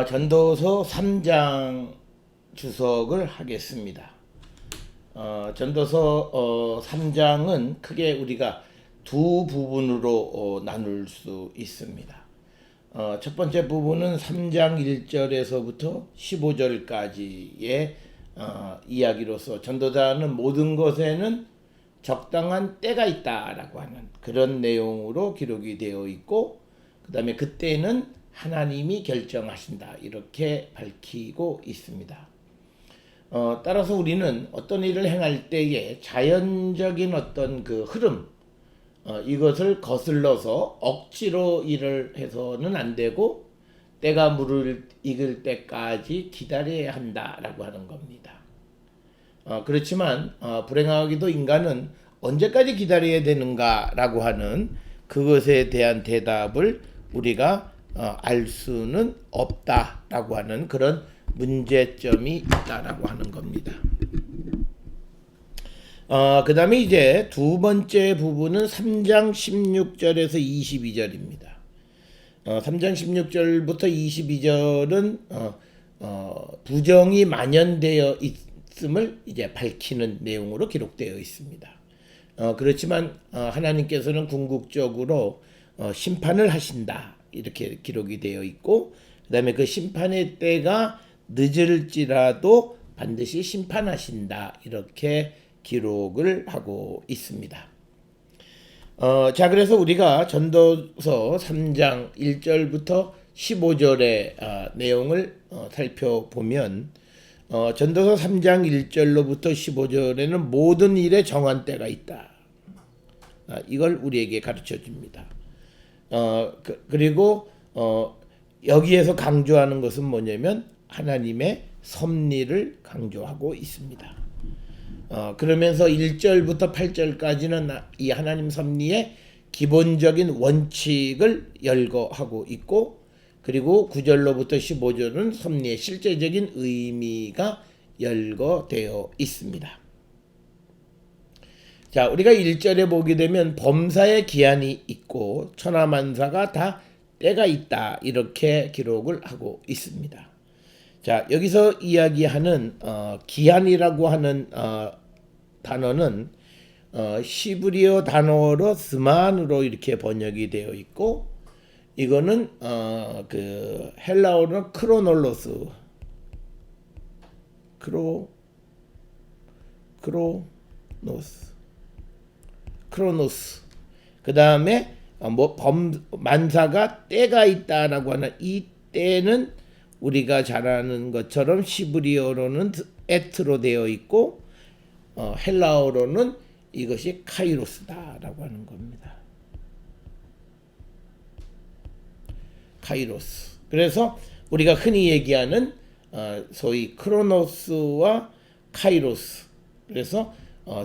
전도서 3장 주석을 하겠습니다. 전도서 3장은 크게 우리가 두 부분으로 나눌 수 있습니다. 첫 번째 부분은 3장 1절에서부터 15절까지의 이야기로서 전도자는 모든 것에는 적당한 때가 있다라고 하는 그런 내용으로 기록이 되어 있고, 그 다음에 그때는 하나님이 결정하신다 이렇게 밝히고 있습니다. 따라서 우리는 어떤 일을 행할 때에 자연적인 어떤 그 흐름, 이것을 거슬러서 억지로 일을 해서는 안 되고 때가 물을 익을 때까지 기다려야 한다라고 하는 겁니다. 그렇지만 불행하게도 인간은 언제까지 기다려야 되는가라고 하는 그것에 대한 대답을 우리가 알 수는 없다라고 하는 그런 문제점이 있다라고 하는 겁니다. 그 다음에 이제 두 번째 부분은 3장 16절에서 22절입니다. 3장 16절부터 22절은 부정이 만연되어 있음을 이제 밝히는 내용으로 기록되어 있습니다. 그렇지만 하나님께서는 궁극적으로 심판을 하신다 이렇게 기록이 되어 있고, 그 다음에 그 심판의 때가 늦을지라도 반드시 심판하신다 이렇게 기록을 하고 있습니다. 자, 그래서 우리가 전도서 3장 1절부터 15절의 내용을 살펴보면, 전도서 3장 1절로부터 15절에는 모든 일에 정한 때가 있다. 이걸 우리에게 가르쳐 줍니다. 그리고 여기에서 강조하는 것은 뭐냐면 하나님의 섭리를 강조하고 있습니다. 그러면서 1절부터 8절까지는 이 하나님 섭리의 기본적인 원칙을 열거하고 있고, 그리고 9절로부터 15절은 섭리의 실제적인 의미가 열거되어 있습니다. 자, 우리가 1절에 보게 되면 범사의 기한이 있고 천하만사가 다 때가 있다 이렇게 기록을 하고 있습니다. 자, 여기서 이야기하는 기한이라고 하는 단어는 시브리어 단어로 스만으로 이렇게 번역이 되어 있고, 이거는 그 헬라어로 크로놀로스, 크로노스. 그 다음에 만사가 때가 있다라고 하는 이 때는 우리가 잘 아는 것처럼 시브리어로는 에트로 되어 있고, 헬라어로는 이것이 카이로스다라고 하는 겁니다. 카이로스. 그래서 우리가 흔히 얘기하는 소위 크로노스와 카이로스. 그래서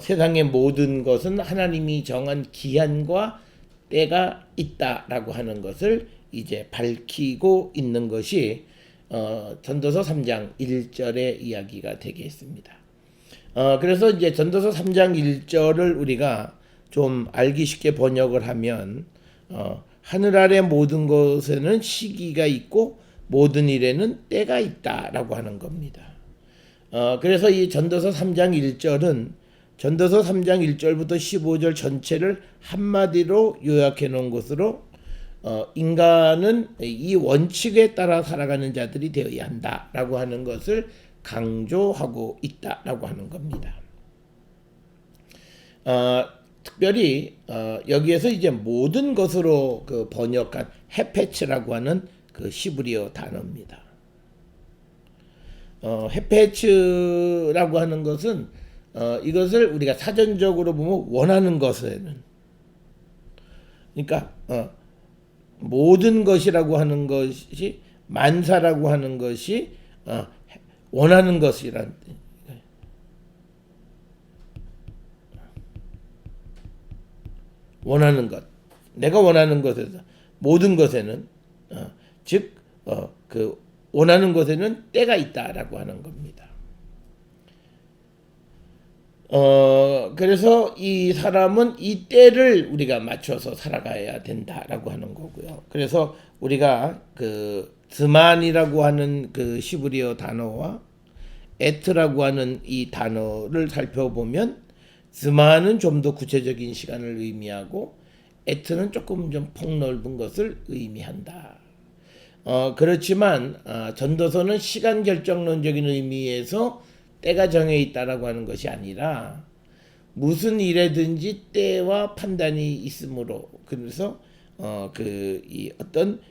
세상의 모든 것은 하나님이 정한 기한과 때가 있다라고 하는 것을 이제 밝히고 있는 것이 전도서 3장 1절의 이야기가 되겠습니다. 그래서 이제 전도서 3장 1절을 우리가 좀 알기 쉽게 번역을 하면 하늘 아래 모든 것에는 시기가 있고 모든 일에는 때가 있다라고 하는 겁니다. 그래서 이 전도서 3장 1절은 전도서 3장 1절부터 15절 전체를 한마디로 요약해 놓은 것으로 인간은 이 원칙에 따라 살아가는 자들이 되어야 한다라고 하는 것을 강조하고 있다라고 하는 겁니다. 특별히 여기에서 이제 모든 것으로 그 번역한 헤페츠라고 하는 그 시브리어 단어입니다. 헤페츠라고 하는 것은 이것을 우리가 사전적으로 보면 원하는 것에는, 그러니까 모든 것이라고 하는 것이, 만사라고 하는 것이 원하는 것이란 뜻. 원하는 것, 내가 원하는 것에서 모든 것에는 즉 그 원하는 것에는 때가 있다라고 하는 겁니다. 그래서 이 사람은 이 때를 우리가 맞춰서 살아가야 된다라고 하는 거고요. 그래서 우리가 그 드만이라고 하는 그 시브리어 단어와 에트라고 하는 이 단어를 살펴보면 드만은 좀 더 구체적인 시간을 의미하고 에트는 조금 좀 폭넓은 것을 의미한다. 그렇지만 전도서는 시간 결정론적인 의미에서 때가 정해 있다라고 하는 것이 아니라 무슨 일에든지 때와 판단이 있으므로 그래서 이 어떤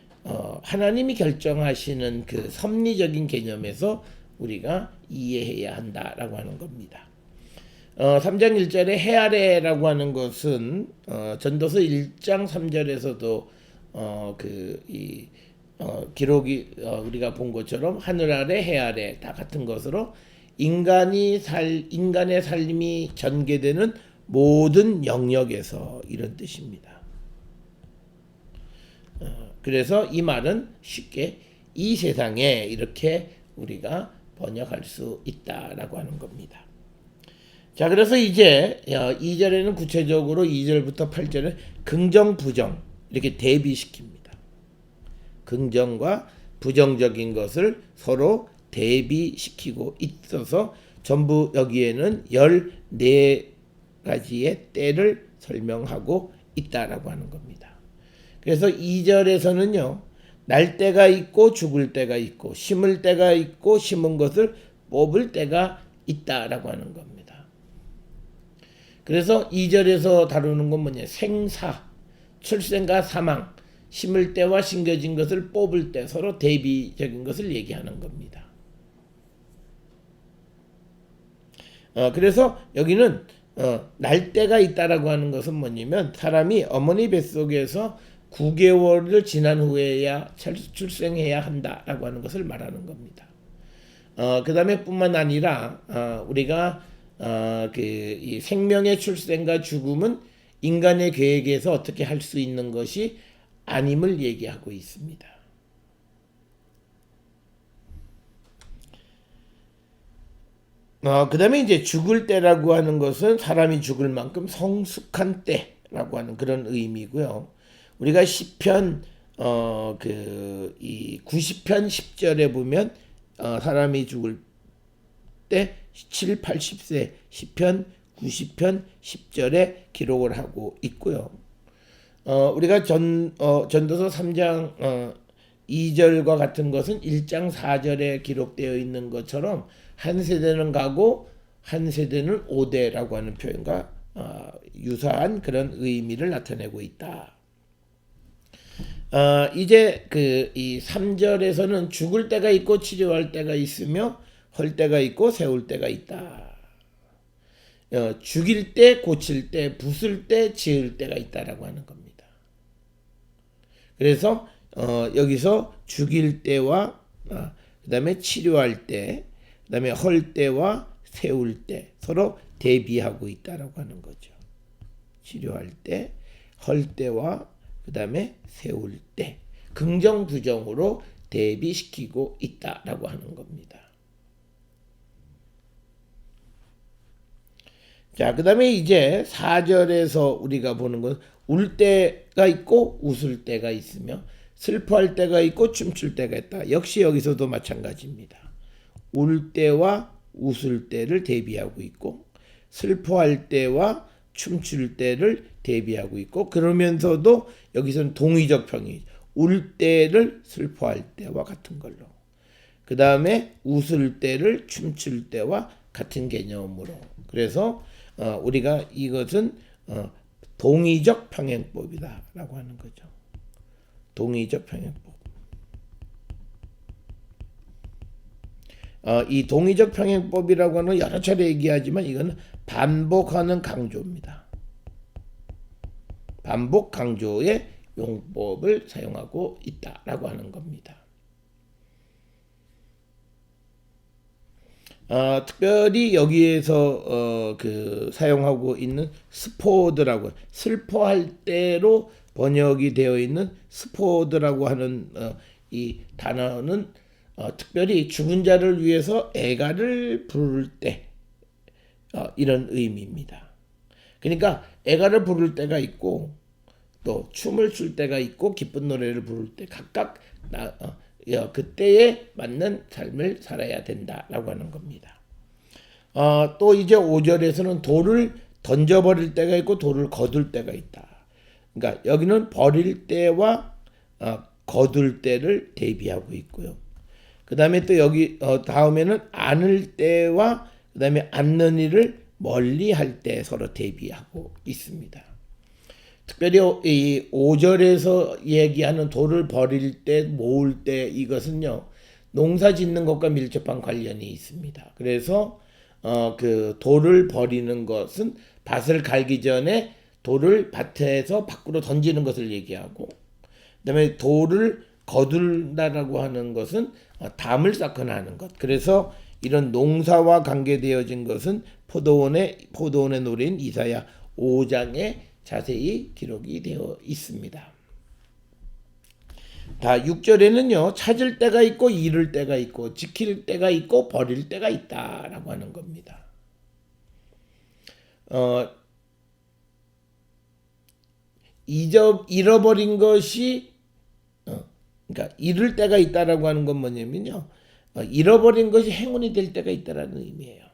하나님이 결정하시는 그 섭리적인 개념에서 우리가 이해해야 한다라고 하는 겁니다. 3장 1절에 해 아래라고 하는 것은 전도서 1장 3절에서도 기록이 우리가 본 것처럼 하늘 아래 해 아래 다 같은 것으로 인간의 삶이 전개되는 모든 영역에서 이런 뜻입니다. 그래서 이 말은 쉽게 이 세상에 이렇게 우리가 번역할 수 있다라고 하는 겁니다. 자, 그래서 이제 2절에는 구체적으로 2절부터 8절에 긍정, 부정 이렇게 대비시킵니다. 긍정과 부정적인 것을 서로 대비시키고 있어서 전부 여기에는 14가지의 때를 설명하고 있다라고 하는 겁니다. 그래서 2절에서는요. 날 때가 있고 죽을 때가 있고 심을 때가 있고 심은 것을 뽑을 때가 있다라고 하는 겁니다. 그래서 2절에서 다루는 건 뭐냐? 생사, 출생과 사망, 심을 때와 심겨진 것을 뽑을 때 서로 대비적인 것을 얘기하는 겁니다. 그래서 여기는 날 때가 있다라고 하는 것은 뭐냐면 사람이 어머니 뱃속에서 9개월을 지난 후에야 출생해야 한다라고 하는 것을 말하는 겁니다. 그 다음에 뿐만 아니라 우리가 이 생명의 출생과 죽음은 인간의 계획에서 어떻게 할 수 있는 것이 아님을 얘기하고 있습니다. 그 다음에 이제 죽을 때라고 하는 것은 사람이 죽을 만큼 성숙한 때라고 하는 그런 의미고요. 우리가 시편 이 90편 10절에 보면 사람이 죽을 때 7, 80세 시편 90편 10절에 기록을 하고 있고요. 우리가 전도서 3장 2절과 같은 것은 1장 4절에 기록되어 있는 것처럼 한 세대는 가고 한 세대는 오대라고 하는 표현과 유사한 그런 의미를 나타내고 있다. 이제 이 3절에서는 죽을 때가 있고 치료할 때가 있으며 헐 때가 있고 세울 때가 있다. 죽일 때, 고칠 때, 부술 때, 지을 때가 있다라고 하는 겁니다. 그래서 여기서 죽일 때와 그 다음에 치료할 때, 그 다음에 헐 때와 세울 때 서로 대비하고 있다라고 하는 거죠. 치료할 때, 헐 때와 그 다음에 세울 때 긍정 부정으로 대비시키고 있다라고 하는 겁니다. 자, 그 다음에 이제 4절에서 우리가 보는 건 울 때가 있고 웃을 때가 있으며 슬퍼할 때가 있고 춤출 때가 있다. 역시 여기서도 마찬가지입니다. 울 때와 웃을 때를 대비하고 있고 슬퍼할 때와 춤출 때를 대비하고 있고 그러면서도 여기서는 동의적 평이 울 때를 슬퍼할 때와 같은 걸로 그 다음에 웃을 때를 춤출 때와 같은 개념으로 그래서 우리가 이것은 동의적 평행법이다 라고 하는 거죠. 동의적 평행법. 이 동의적 평행법이라고 하는 여러 차례 얘기하지만 이거는 반복하는 강조입니다. 반복 강조의 용법을 사용하고 있다라고 하는 겁니다. 특별히 여기에서 사용하고 있는 스포드라고 슬퍼할 때로 번역이 되어 있는 스포드라고 하는 이 단어는 특별히 죽은 자를 위해서 애가를 부를 때 이런 의미입니다. 그러니까 애가를 부를 때가 있고 또 춤을 출 때가 있고 기쁜 노래를 부를 때 각각 그때에 맞는 삶을 살아야 된다라고 하는 겁니다. 또 이제 5절에서는 돌을 던져버릴 때가 있고 돌을 거둘 때가 있다. 그러니까 여기는 버릴 때와 거둘 때를 대비하고 있고요. 그 다음에 또 여기 다음에는 안을 때와 그 다음에 안는 일을 멀리 할 때 서로 대비하고 있습니다. 특별히 이 5절에서 얘기하는 돌을 버릴 때, 모을 때 이것은요, 농사 짓는 것과 밀접한 관련이 있습니다. 그래서 그 돌을 버리는 것은 밭을 갈기 전에 돌을 밭에서 밖으로 던지는 것을 얘기하고, 그다음에 돌을 거둘다라고 하는 것은 담을 쌓거나 하는 것. 그래서 이런 농사와 관계되어진 것은 포도원의 노래인 이사야 5장에 자세히 기록이 되어 있습니다. 6절에는요, 찾을 때가 있고 잃을 때가 있고 지킬 때가 있고 버릴 때가 있다라고 하는 겁니다. 잃어버린 것이 그러니까 잃을 때가 있다라고 하는 건 뭐냐면요, 잃어버린 것이 행운이 될 때가 있다라는 의미예요.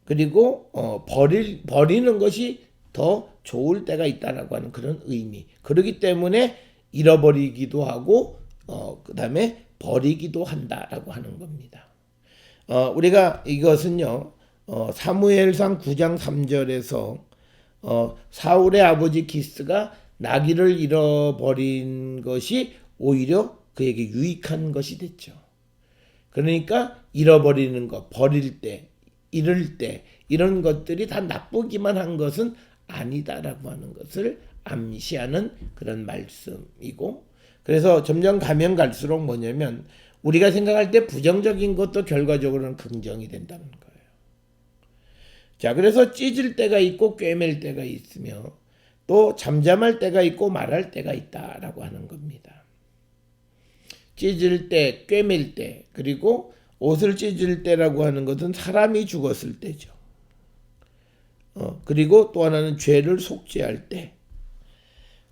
그리고 버리는 것이 더 좋을 때가 있다라고 하는 그런 의미. 그렇기 때문에 잃어버리기도 하고 그 다음에 버리기도 한다라고 하는 겁니다. 우리가 이것은요, 사무엘상 9장 3절에서 사울의 아버지 기스가 나귀를 잃어버린 것이 오히려 그에게 유익한 것이 됐죠. 그러니까 잃어버리는 것, 버릴 때, 잃을 때 이런 것들이 다 나쁘기만 한 것은 아니다라고 하는 것을 암시하는 그런 말씀이고, 그래서 점점 가면 갈수록 뭐냐면 우리가 생각할 때 부정적인 것도 결과적으로는 긍정이 된다는 거예요. 자, 그래서 찢을 때가 있고 꿰맬 때가 있으며 또 잠잠할 때가 있고 말할 때가 있다라고 하는 겁니다. 찢을 때, 꿰맬 때, 그리고 옷을 찢을 때라고 하는 것은 사람이 죽었을 때죠. 그리고 또 하나는 죄를 속죄할 때,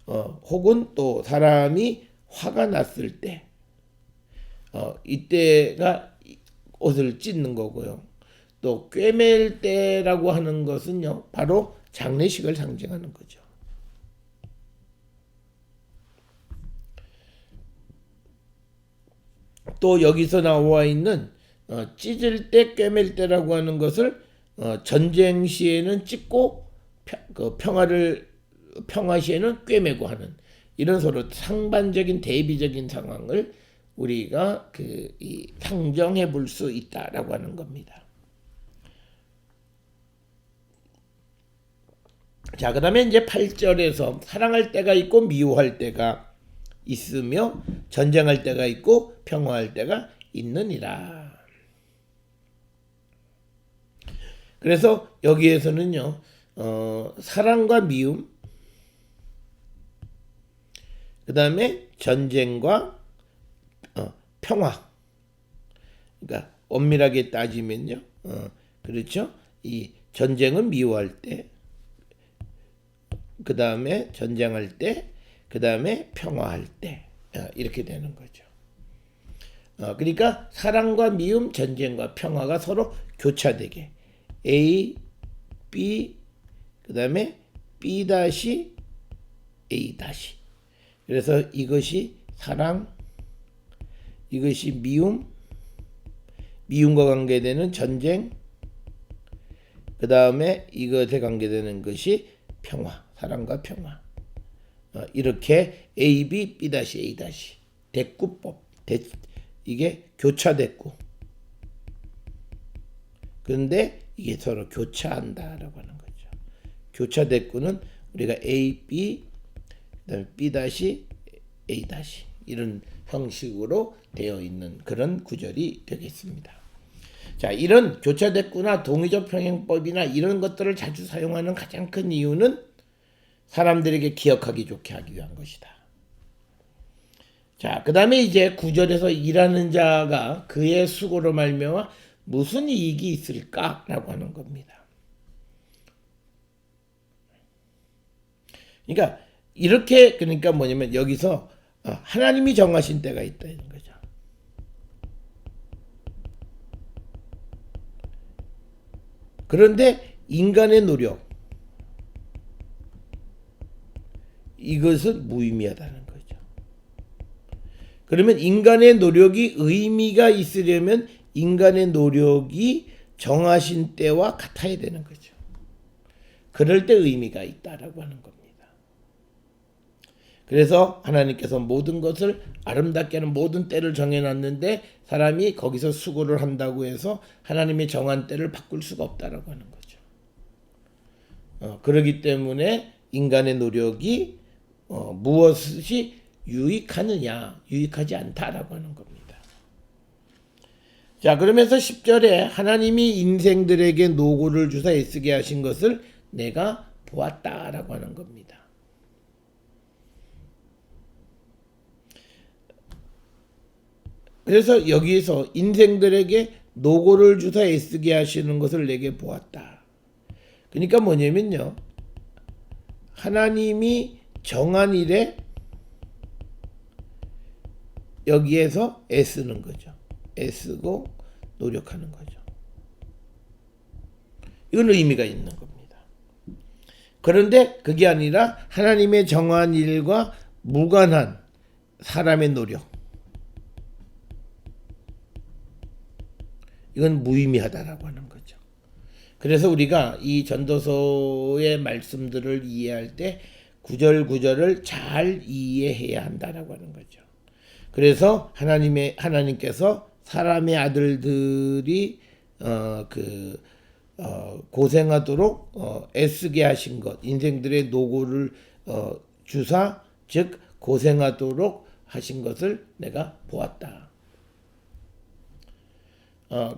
혹은 또 사람이 화가 났을 때, 이때가 옷을 찢는 거고요. 또 꿰맬 때라고 하는 것은요, 바로 장례식을 상징하는 거죠. 또 여기서 나와 있는 찢을 때, 꿰맬 때라고 하는 것을 전쟁 시에는 찢고 평화 시에는 꿰매고 하는 이런 서로 상반적인 대비적인 상황을 우리가 상정해 볼 수 있다라고 하는 겁니다. 자, 그다음에 이제 8절에서 사랑할 때가 있고 미워할 때가 있으며 전쟁할 때가 있고 평화할 때가 있느니라. 그래서 여기에서는요, 사랑과 미움, 그 다음에 전쟁과 평화. 그러니까 엄밀하게 따지면요, 그렇죠? 이 전쟁은 미워할 때, 그 다음에 전쟁할 때, 그 다음에 평화할 때, 이렇게 되는 거죠. 그러니까 사랑과 미움, 전쟁과 평화가 서로 교차되게 A, B, 그 다음에 B 다시 A 다시. 그래서 이것이 사랑, 이것이 미움, 미움과 관계되는 전쟁, 그 다음에 이것에 관계되는 것이 평화, 사랑과 평화. 이렇게 A, B, B 다시 A 다시. 대꾸법, 이게 교차대꾸. 그런데 이게 서로 교차한다라고 하는 거죠. 교차대꾸는 우리가 A, B, 그다음에 B 다시 A 다시 이런 형식으로 되어 있는 그런 구절이 되겠습니다. 자, 이런 교차대꾸나 동의적 평행법이나 이런 것들을 자주 사용하는 가장 큰 이유는 사람들에게 기억하기 좋게 하기 위한 것이다. 자, 그 다음에 이제 9절에서 일하는 자가 그의 수고로 말미암아 무슨 이익이 있을까라고 하는 겁니다. 그러니까 이렇게, 그러니까 뭐냐면 여기서 하나님이 정하신 때가 있다는 거죠. 그런데 인간의 노력, 이것은 무의미하다는 거죠. 그러면 인간의 노력이 의미가 있으려면 인간의 노력이 정하신 때와 같아야 되는 거죠. 그럴 때 의미가 있다라고 하는 겁니다. 그래서 하나님께서 모든 것을 아름답게 하는 모든 때를 정해놨는데 사람이 거기서 수고를 한다고 해서 하나님의 정한 때를 바꿀 수가 없다라고 하는 거죠. 그렇기 때문에 인간의 노력이 무엇이 유익하느냐, 유익하지 않다라고 하는 겁니다. 자, 그러면서 10절에 하나님이 인생들에게 노고를 주사 애쓰게 하신 것을 내가 보았다라고 하는 겁니다. 그래서 여기에서 인생들에게 노고를 주사 애쓰게 하시는 것을 내게 보았다. 그러니까 뭐냐면요. 하나님이 정한 일에 여기에서 애쓰는 거죠. 애쓰고 노력하는 거죠. 이건 의미가 있는 겁니다. 그런데 그게 아니라 하나님의 정한 일과 무관한 사람의 노력, 이건 무의미하다라고 하는 거죠. 그래서 우리가 이 전도서의 말씀들을 이해할 때 구절구절을 잘 이해해야 한다라고 하는 거죠. 그래서 하나님께서 사람의 아들들이 고생하도록 애쓰게 하신 것, 인생들의 노고를 주사, 즉 고생하도록 하신 것을 내가 보았다.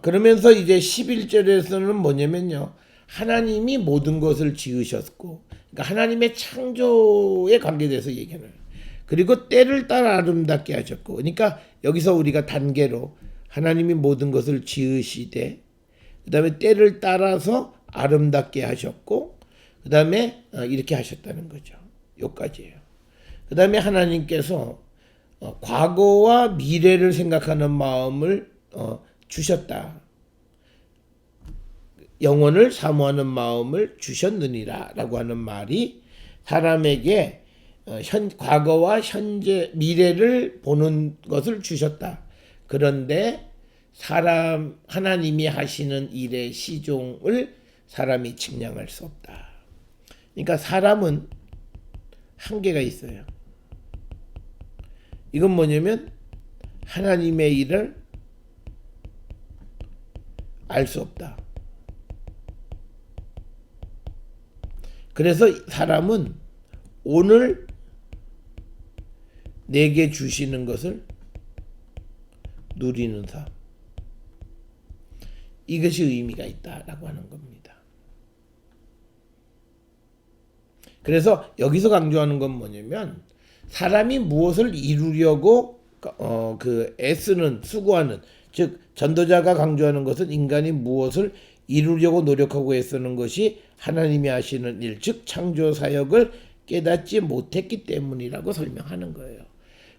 그러면서 이제 11절에서는 뭐냐면요. 하나님이 모든 것을 지으셨고, 그러니까 하나님의 창조에 관계돼서 얘기하는 거예요. 그리고 때를 따라 아름답게 하셨고, 그러니까 여기서 우리가 단계로 하나님이 모든 것을 지으시되, 그 다음에 때를 따라서 아름답게 하셨고, 그 다음에 이렇게 하셨다는 거죠. 여기까지예요. 그 다음에 하나님께서 과거와 미래를 생각하는 마음을 주셨다. 영원을 사모하는 마음을 주셨느니라 라고 하는 말이 사람에게 과거와 현재, 미래를 보는 것을 주셨다. 그런데 하나님이 하시는 일의 시종을 사람이 측량할 수 없다. 그러니까 사람은 한계가 있어요. 이건 뭐냐면 하나님의 일을 알 수 없다. 그래서 사람은 오늘 내게 주시는 것을 누리는 삶, 이것이 의미가 있다라고 하는 겁니다. 그래서 여기서 강조하는 건 뭐냐면 사람이 무엇을 이루려고 애쓰는, 수고하는, 즉 전도자가 강조하는 것은 인간이 무엇을 이루려고 노력하고 애쓰는 것이 하나님이 하시는 일, 즉 창조 사역을 깨닫지 못했기 때문이라고 설명하는 거예요.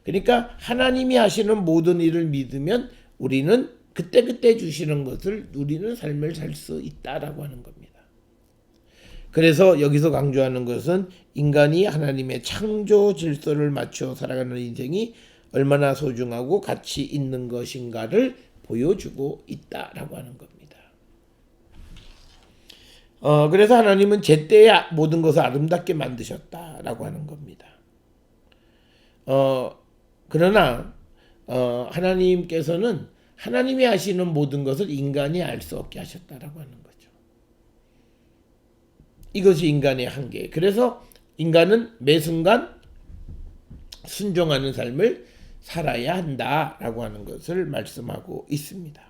그러니까 하나님이 하시는 모든 일을 믿으면 우리는 그때그때 주시는 것을 누리는 삶을 살 수 있다라고 하는 겁니다. 그래서 여기서 강조하는 것은 인간이 하나님의 창조 질서를 맞춰 살아가는 인생이 얼마나 소중하고 가치 있는 것인가를 보여주고 있다라고 하는 겁니다. 그래서 하나님은 제때에 모든 것을 아름답게 만드셨다라고 하는 겁니다. 그러나 하나님께서는 하나님이 하시는 모든 것을 인간이 알 수 없게 하셨다라고 하는 거죠. 이것이 인간의 한계. 그래서 인간은 매 순간 순종하는 삶을 살아야 한다라고 하는 것을 말씀하고 있습니다.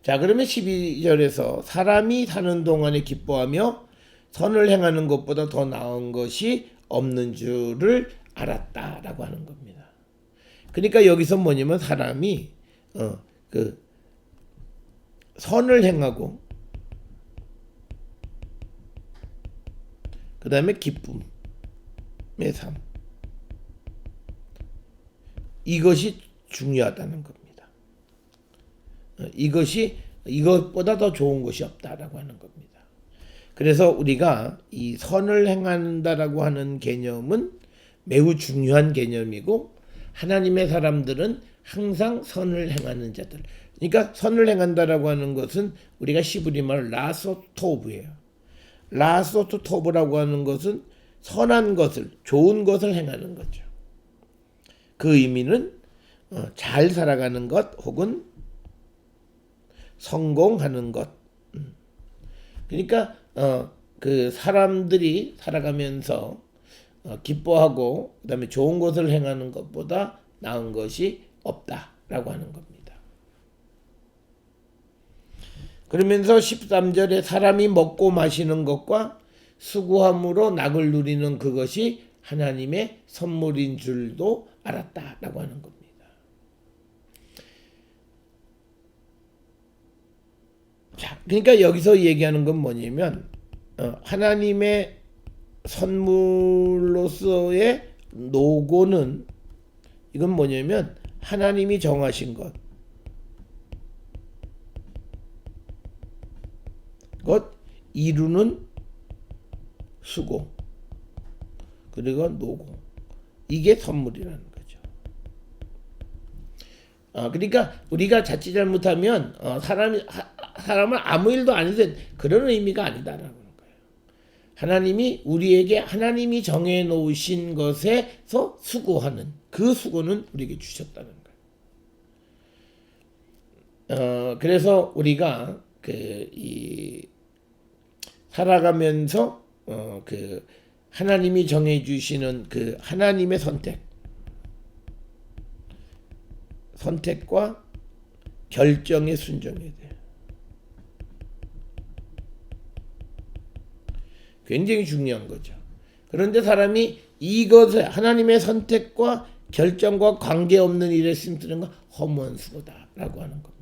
자, 그러면 12절에서 사람이 사는 동안에 기뻐하며 선을 행하는 것보다 더 나은 것이 없는 줄을 알았다라고 하는 겁니다. 그러니까 여기서 뭐냐면 사람이 선을 행하고 그 다음에 기쁨의 삶, 이것이 중요하다는 겁니다. 이것이 이것보다 더 좋은 것이 없다라고 하는 겁니다. 그래서 우리가 이 선을 행한다라고 하는 개념은 매우 중요한 개념이고 하나님의 사람들은 항상 선을 행하는 자들. 그러니까 선을 행한다라고 하는 것은 우리가 시브리 말 라소토브예요. 라소토브라고 하는 것은 선한 것을, 좋은 것을 행하는 거죠. 그 의미는 잘 살아가는 것 혹은 성공하는 것. 그러니까 그 사람들이 살아가면서 기뻐하고 그다음에 좋은 것을 행하는 것보다 나은 것이 없다라고 하는 겁니다. 그러면서 13절에 사람이 먹고 마시는 것과 수고함으로 낙을 누리는 그것이 하나님의 선물인 줄도 알았다라고 하는 겁니다. 자, 그러니까 여기서 얘기하는 건 뭐냐면 하나님의 선물로서의 노고는 이건 뭐냐면 하나님이 정하신 것 이루는 수고 그리고 노고 이게 선물이라는 거죠. 그러니까 우리가 자칫 잘못하면 사람을 아무 일도 안 해도 그런 의미가 아니다라는 거예요. 하나님이 우리에게 하나님이 정해 놓으신 것에서 수고하는 그 수고는 우리에게 주셨다는 거예요. 그래서 우리가 살아가면서 하나님이 정해 주시는 그 하나님의 선택과 결정에 순종해야 돼요. 굉장히 중요한 거죠. 그런데 사람이 이것을 하나님의 선택과 결정과 관계없는 일에 쓰는 건 허무한 수고다라고 하는 겁니다.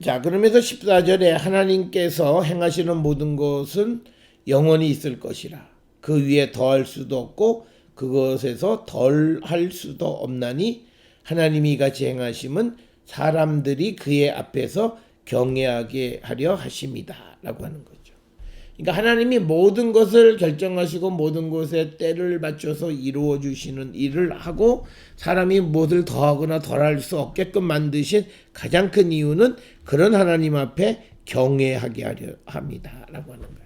자, 그러면서 14절에 하나님께서 행하시는 모든 것은 영원히 있을 것이라. 그 위에 더할 수도 없고 그것에서 덜할 수도 없나니 하나님이 같이 행하심은 사람들이 그의 앞에서 경외하게 하려 하심이다 라고 하는 거죠. 그러니까 하나님이 모든 것을 결정하시고 모든 것에 때를 맞춰서 이루어 주시는 일을 하고 사람이 무엇을 더하거나 덜할 수 없게끔 만드신 가장 큰 이유는 그런 하나님 앞에 경외하게 하려 합니다 라고 하는 거예요.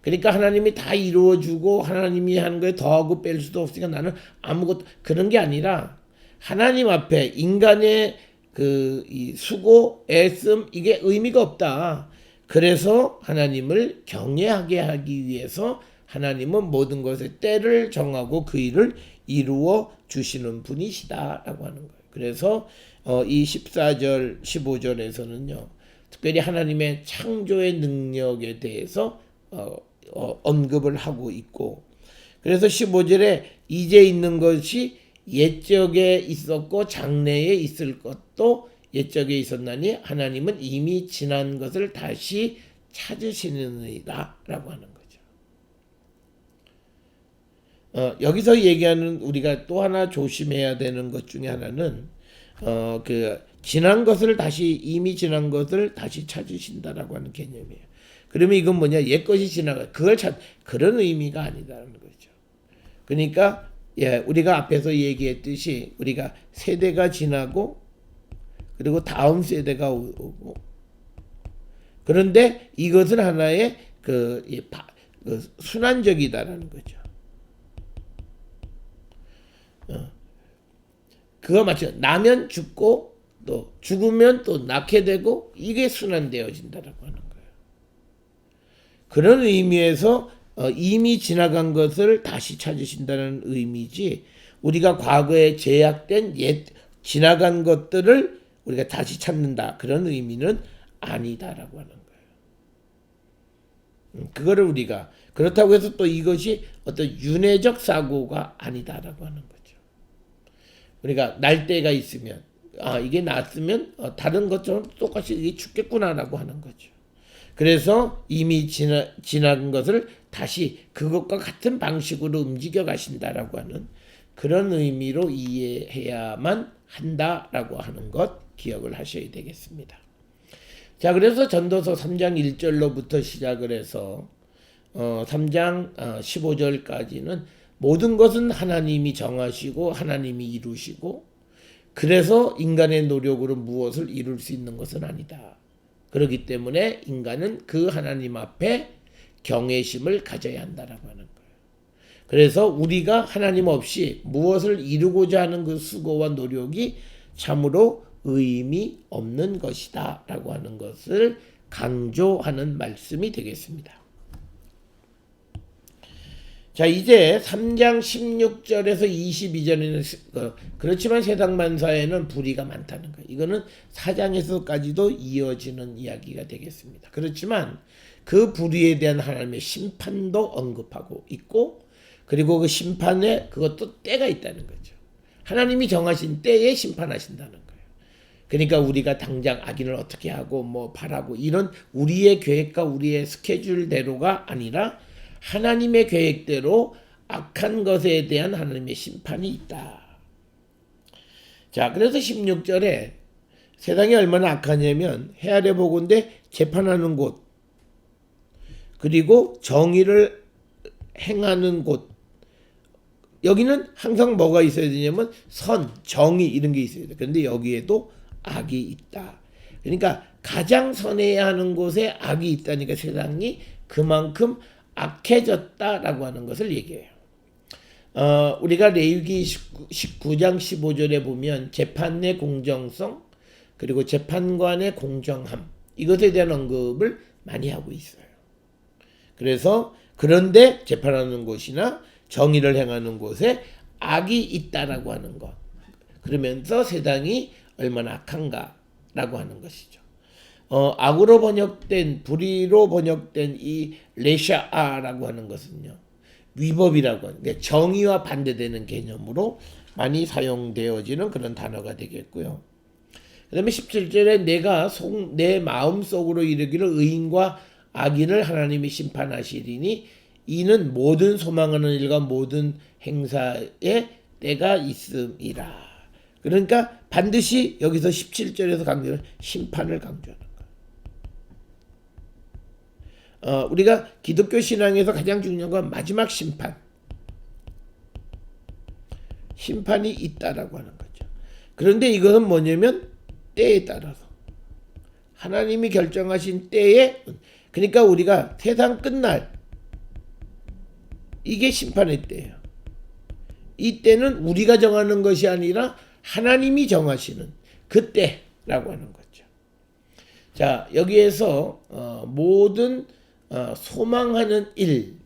그러니까 하나님이 다 이루어주고 하나님이 하는 거에 더하고 뺄 수도 없으니까 나는 아무것도 그런 게 아니라 하나님 앞에 인간의 이 수고, 애씀 이게 의미가 없다. 그래서 하나님을 경외하게 하기 위해서 하나님은 모든 것에 때를 정하고 그 일을 이루어 주시는 분이시다라고 하는 거예요. 그래서 이 14절, 15절에서는요. 특별히 하나님의 창조의 능력에 대해서 언급을 하고 있고 그래서 15절에 이제 있는 것이 옛적에 있었고 장래에 있을 것도 옛적에 있었나니 하나님은 이미 지난 것을 다시 찾으시느니라 라고 하는 거죠. 여기서 얘기하는 우리가 또 하나 조심해야 되는 것 중에 하나는 지난 것을 이미 지난 것을 다시 찾으신다라고 하는 개념이에요. 그러면 이건 뭐냐? 옛것이 지나가 그런 의미가 아니다라는 거죠. 그러니까 우리가 앞에서 얘기했듯이 우리가 세대가 지나고 그리고 다음 세대가 오고 그런데 이것은 하나의 순환적이다라는 거죠. 그거 맞죠? 나면 죽고 또 죽으면 또 낳게 되고 이게 순환되어진다라고 하는 거예요. 그런 의미에서 이미 지나간 것을 다시 찾으신다는 의미지 우리가 과거에 제약된 지나간 것들을 우리가 다시 찾는다 그런 의미는 아니다라고 하는 거예요. 그거를 우리가 그렇다고 해서 또 이것이 어떤 윤회적 사고가 아니다라고 하는 거죠. 우리가 날 때가 있으면 이게 났으면 다른 것처럼 똑같이 이게 죽겠구나라고 하는 거죠. 그래서 이미 지난 것을 다시 그것과 같은 방식으로 움직여 가신다라고 하는 그런 의미로 이해해야만 한다라고 하는 것 기억을 하셔야 되겠습니다. 자, 그래서 전도서 3장 1절로부터 시작을 해서 3장 15절까지는 모든 것은 하나님이 정하시고 하나님이 이루시고 그래서 인간의 노력으로 무엇을 이룰 수 있는 것은 아니다. 그렇기 때문에 인간은 그 하나님 앞에 경외심을 가져야 한다라고 하는 거예요. 그래서 우리가 하나님 없이 무엇을 이루고자 하는 그 수고와 노력이 참으로 의미 없는 것이다 라고 하는 것을 강조하는 말씀이 되겠습니다. 자, 이제 3장 16절에서 22절에는 그렇지만 세상 만사에는 불의가 많다는 거예요. 이거는 4장에서까지도 이어지는 이야기가 되겠습니다. 그렇지만 그 불의에 대한 하나님의 심판도 언급하고 있고 그리고 그 심판에 그것도 때가 있다는 거죠. 하나님이 정하신 때에 심판하신다는 거예요. 그러니까 우리가 당장 악인을 어떻게 하고 뭐 바라고 이런 우리의 계획과 우리의 스케줄대로가 아니라 하나님의 계획대로 악한 것에 대한 하나님의 심판이 있다. 자, 그래서 16절에 세상이 얼마나 악하냐면 해 아래 보건대 재판하는 곳 그리고 정의를 행하는 곳 여기는 항상 뭐가 있어야 되냐면 선, 정의 이런 게 있어야 돼. 그런데 여기에도 악이 있다. 그러니까 가장 선해야 하는 곳에 악이 있다니까 세상이 그만큼 악해졌다라고 하는 것을 얘기해요. 우리가 레위기 19장 15절에 보면 재판의 공정성 그리고 재판관의 공정함 이것에 대한 언급을 많이 하고 있어요. 그래서 그런데 재판하는 곳이나 정의를 행하는 곳에 악이 있다라고 하는 것. 그러면서 세상이 얼마나 악한가라고 하는 것이죠. 악으로 번역된 불의로 번역된 이 레샤아라고 하는 것은요. 위법이라고 하는 게 정의와 반대되는 개념으로 많이 사용되어지는 그런 단어가 되겠고요. 그 다음에 17절에 내가 내 마음속으로 이르기를 의인과 악인을 하나님이 심판하시리니 이는 모든 소망하는 일과 모든 행사에 때가 있음이라. 그러니까 반드시 여기서 17절에서 강조하는 심판을 강조하는 거예요. 우리가 기독교 신앙에서 가장 중요한 건 마지막 심판이 있다라고 하는 거죠. 그런데 이것은 뭐냐면 때에 따라서 하나님이 결정하신 때에 그러니까 우리가 세상 끝날 이게 심판의 때예요. 이 때는 우리가 정하는 것이 아니라 하나님이 정하시는 그 때라고 하는 거죠. 자, 여기에서 모든 소망하는 일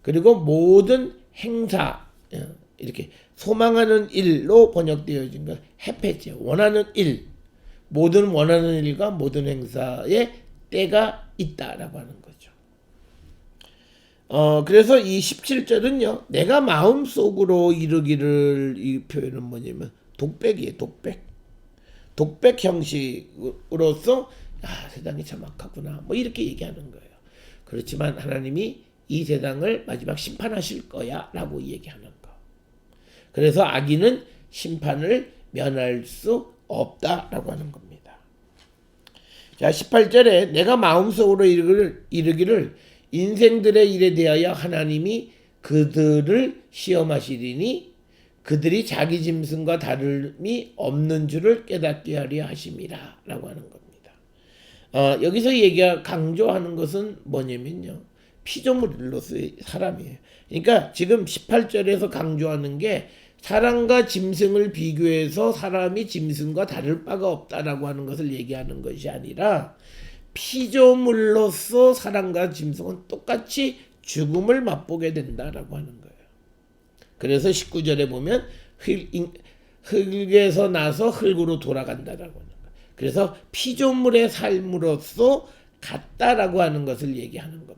그리고 모든 행사 이렇게 소망하는 일로 번역되어진 것 해패죠. 원하는 일 모든 원하는 일과 모든 행사에 때가 있다라고 하는 거죠. 그래서 이 17절은요. 내가 마음속으로 이르기를 이 표현은 뭐냐면 독백이에요. 독백 형식으로서 세상이 참 악하구나 뭐 이렇게 얘기하는 거예요. 그렇지만 하나님이 이 세상을 마지막 심판하실 거야 라고 얘기하는 거. 그래서 악인은 심판을 면할 수 없다라고 하는 겁니다. 자, 18절에 내가 마음속으로 이르기를 인생들의 일에 대하여 하나님이 그들을 시험하시리니 그들이 자기 짐승과 다름이 없는 줄을 깨닫게 하려 하심이라 라고 하는 겁니다. 여기서 강조하는 것은 뭐냐면요. 피조물로서의 사람이에요. 그러니까 지금 18절에서 강조하는 게 사람과 짐승을 비교해서 사람이 짐승과 다를 바가 없다라고 하는 것을 얘기하는 것이 아니라 피조물로서 사람과 짐승은 똑같이 죽음을 맛보게 된다라고 하는 거예요. 그래서 19절에 보면 흙에서 나서 흙으로 돌아간다라고 하는 거예요. 그래서 피조물의 삶으로서 같다라고 하는 것을 얘기하는 겁니다.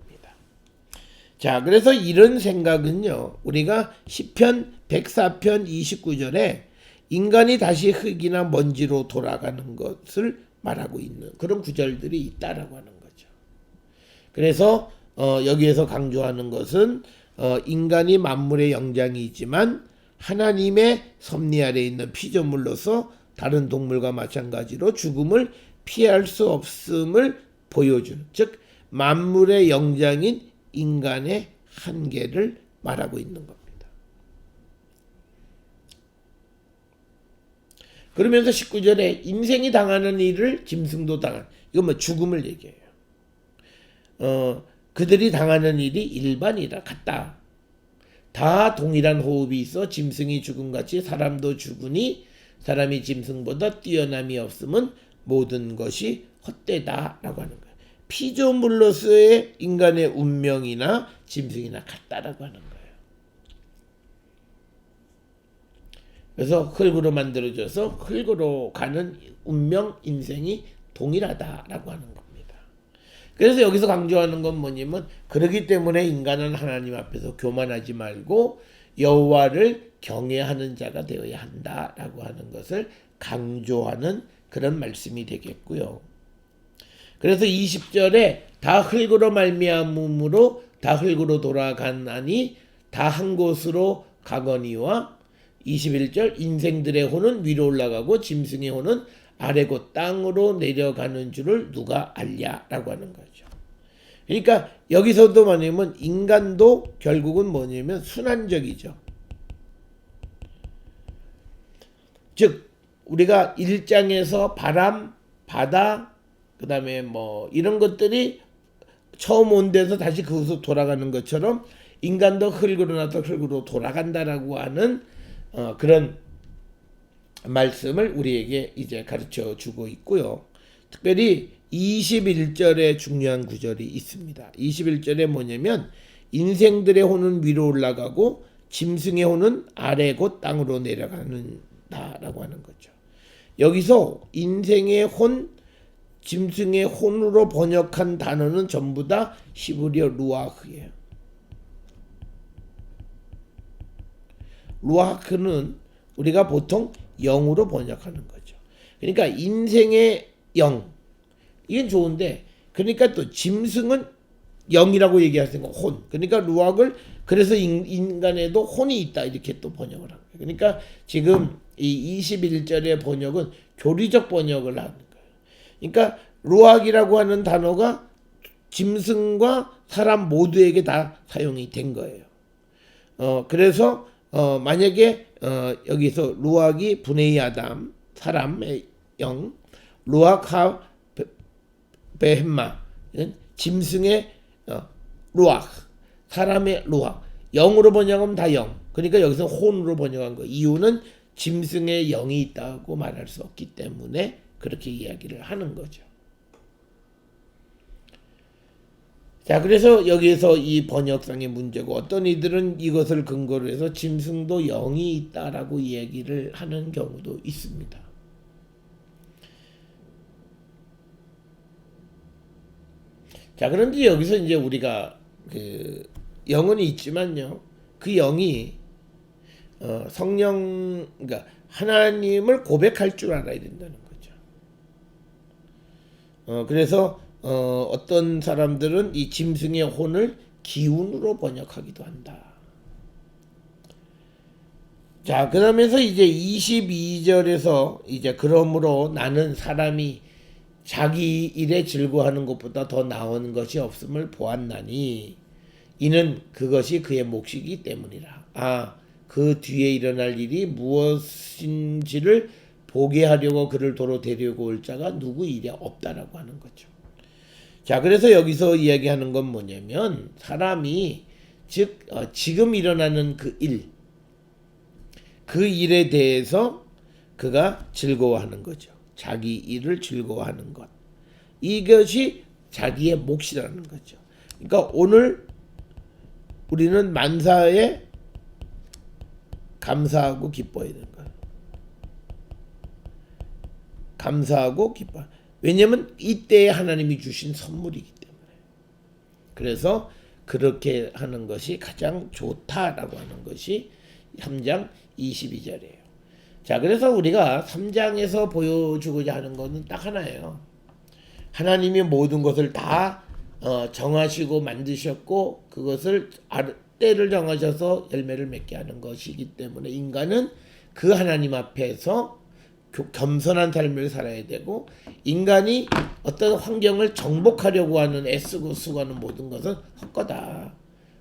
자, 그래서 이런 생각은요. 우리가 시편 104편 29절에 인간이 다시 흙이나 먼지로 돌아가는 것을 말하고 있는 그런 구절들이 있다라고 하는 거죠. 그래서 여기에서 강조하는 것은 인간이 만물의 영장이 있지만 하나님의 섭리 아래 있는 피조물로서 다른 동물과 마찬가지로 죽음을 피할 수 없음을 보여주는, 즉 만물의 영장인 인간의 한계를 말하고 있는 겁니다. 그러면서 19절에 인생이 당하는 일을 짐승도 당한, 이건 뭐 죽음을 얘기해요. 그들이 당하는 일이 일반이라 같다. 다 동일한 호흡이 있어 짐승이 죽음같이 사람도 죽으니 사람이 짐승보다 뛰어남이 없음은 모든 것이 헛되다라고 하는 거예요. 피조물로서의 인간의 운명이나 짐승이나 같다라고 하는 거예요. 그래서 흙으로 만들어져서 흙으로 가는 운명, 인생이 동일하다라고 하는 겁니다. 그래서 여기서 강조하는 건 뭐냐면, 그러기 때문에 인간은 하나님 앞에서 교만하지 말고 여호와를 경외하는 자가 되어야 한다라고 하는 것을 강조하는 그런 말씀이 되겠고요. 그래서 20절에 다 흙으로 말미암음으로 다 흙으로 돌아가나니 다 한 곳으로 가거니와 21절 인생들의 혼은 위로 올라가고 짐승의 혼은 아래 곧 땅으로 내려가는 줄을 누가 알랴라고 하는 거죠. 그러니까 여기서도 뭐냐면 인간도 결국은 뭐냐면 순환적이죠. 즉 우리가 1장에서 바람, 바다, 그 다음에 뭐 이런 것들이 처음 온 데서 다시 그것으로 돌아가는 것처럼 인간도 흙으로 나서 흙으로 돌아간다라고 하는 그런 말씀을 우리에게 이제 가르쳐 주고 있고요. 특별히 21절에 중요한 구절이 있습니다. 21절에 뭐냐면 인생들의 혼은 위로 올라가고 짐승의 혼은 아래 곧 땅으로 내려가는다라고 하는 거죠. 여기서 인생의 혼, 짐승의 혼으로 번역한 단어는 전부 다 히브리어 루아흐예요. 루아흐는 우리가 보통 영으로 번역하는 거죠. 그러니까 인생의 영, 이건 좋은데, 그러니까 또 짐승은 영이라고 얘기하시는 거 혼. 그러니까 루악을 그래서 인간에도 혼이 있다 이렇게 또 번역을 합니다. 그러니까 지금 이 21절의 번역은 교리적 번역을 하는 거예요. 그러니까 루악이라고 하는 단어가 짐승과 사람 모두에게 다 사용이 된 거예요. 그래서 만약에 여기서 루악이 분해이 아담, 사람의 영, 루악하 베헤마, 짐승의 루악, 사람의 루악, 영으로 번역하면 다 영. 그러니까 여기서 혼으로 번역한 거. 이유는 짐승의 영이 있다고 말할 수 없기 때문에 그렇게 이야기를 하는 거죠. 자, 그래서 여기에서 이 번역상의 문제고, 어떤 이들은 이것을 근거로 해서 짐승도 영이 있다라고 이야기를 하는 경우도 있습니다. 자, 그런데 여기서 이제 우리가 영은 있지만요, 그 영이 성령, 그러니까 하나님을 고백할 줄 알아야 된다는 거죠. 그래서 어떤 사람들은 이 짐승의 혼을 기운으로 번역하기도 한다. 자, 그러면서 이제 22절에서 이제 그러므로 나는 사람이 자기 일에 즐거워하는 것보다 더 나은 것이 없음을 보았나니 이는 그것이 그의 몫이기 때문이라. 그 뒤에 일어날 일이 무엇인지를 보게 하려고 그를 도로 데리고 올 자가 누구 일에 없다라고 하는 거죠. 자, 그래서 여기서 이야기하는 건 뭐냐면 사람이 즉 지금 일어나는 그 일에 대해서 그가 즐거워하는 거죠. 자기 일을 즐거워하는 것. 이것이 자기의 몫이라는 거죠. 그러니까 오늘 우리는 만사에 감사하고 기뻐해야 되는 거예요. 감사하고 기뻐. 왜냐하면 이때에 하나님이 주신 선물이기 때문에. 그래서 그렇게 하는 것이 가장 좋다라고 하는 것이 3장 22절이에요. 자, 그래서 우리가 3장에서 보여주고자 하는 것은 딱 하나예요. 하나님이 모든 것을 다 정하시고 만드셨고 그것을 때를 정하셔서 열매를 맺게 하는 것이기 때문에 인간은 그 하나님 앞에서 겸손한 삶을 살아야 되고, 인간이 어떤 환경을 정복하려고 하는 애쓰고 수고하는 모든 것은 헛거다.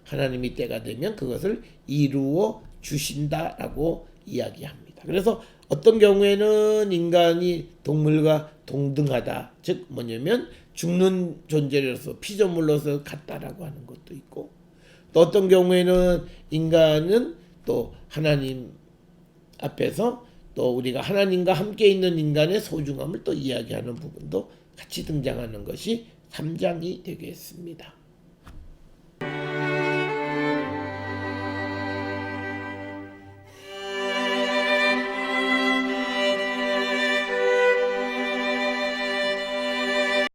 하나님이 때가 되면 그것을 이루어 주신다라고 이야기합니다. 그래서 어떤 경우에는 인간이 동물과 동등하다, 즉 뭐냐면 죽는 존재로서 피조물로서 같다라고 하는 것도 있고, 또 어떤 경우에는 인간은 또 하나님 앞에서 또 우리가 하나님과 함께 있는 인간의 소중함을 또 이야기하는 부분도 같이 등장하는 것이 3장이 되겠습니다.